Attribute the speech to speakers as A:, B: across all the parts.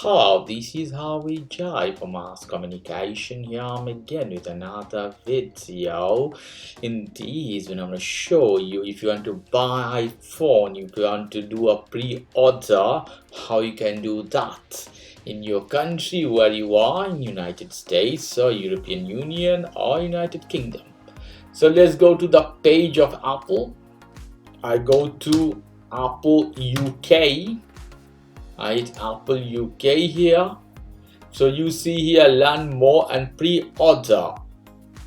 A: Hello, this is how we jive for mass communication. Here I'm again with another video. In this, when I'm going to show you if you want to buy iPhone, if you want to do a pre-order, how you can do that in your country where you are, in United States or European Union or United Kingdom. So let's go to the page of Apple. I go to Apple UK. I hit Apple UK here. So you see here, learn more and pre-order.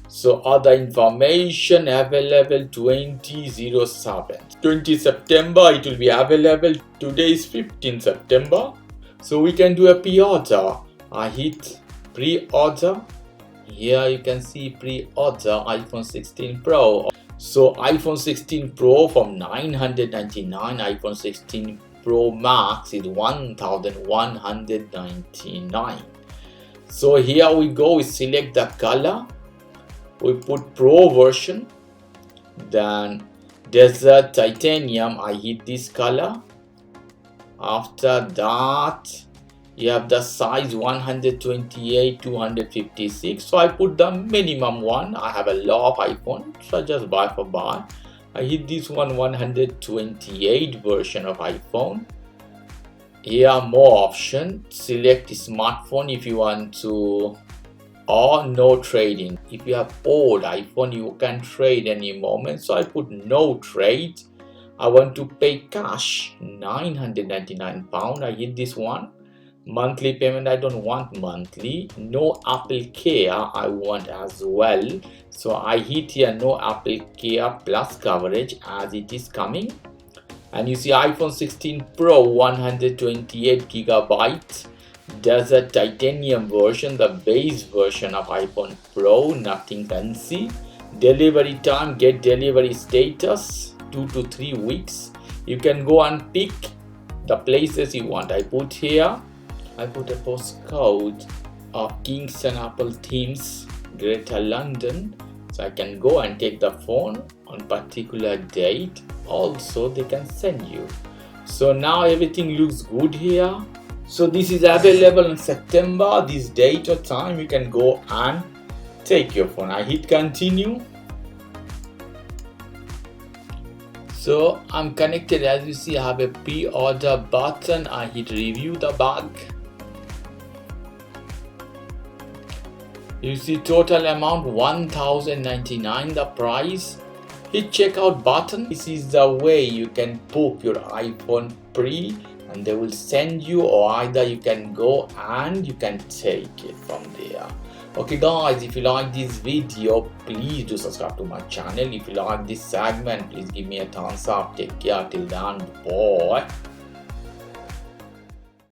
A: So other information available 20 September it will be available. Today is 15 September. So we can do a pre-order. I hit pre-order. Here you can see pre-order iPhone 16 Pro. So iPhone 16 Pro from $999, iPhone 16 Pro Max is $1,199. So here we go, we select the color, we put Pro version, then Desert Titanium, I hit this color. After that you have the size 128 256, so I put the minimum one. I have a lot of iPhone, so I just buy for buy. I hit this one 128 version of iPhone. Here more options. Select smartphone if you want to, or no trading. If you have old iPhone, you can trade any moment. So I put no trade. I want to pay cash, £999. I hit this one. Monthly payment, I don't want monthly. No Apple Care, I want as well. So I hit here no Apple Care plus coverage as it is coming. And you see iPhone 16 Pro 128 gigabytes, Desert Titanium version, the base version of iPhone Pro, nothing fancy. Delivery time, get delivery status 2 to 3 weeks. You can go and pick the places you want. I put here, I put a postcode of Kingston Apple Thames, Greater London, so I can go and take the phone on particular date. Also they can send you. So now everything looks good here. So this is available in September, this date or time. You can go and take your phone. I hit continue. So I'm connected. As you see, I have a pre-order button. I hit review the bag. You see total amount $1,099 the price. Hit checkout button. This is the way you can book your iPhone pre, and they will send you, or either you can go and you can take it from there. Okay guys, if you like this video, please do subscribe to my channel. If you like this segment, please give me a thumbs up. Take care till then, bye.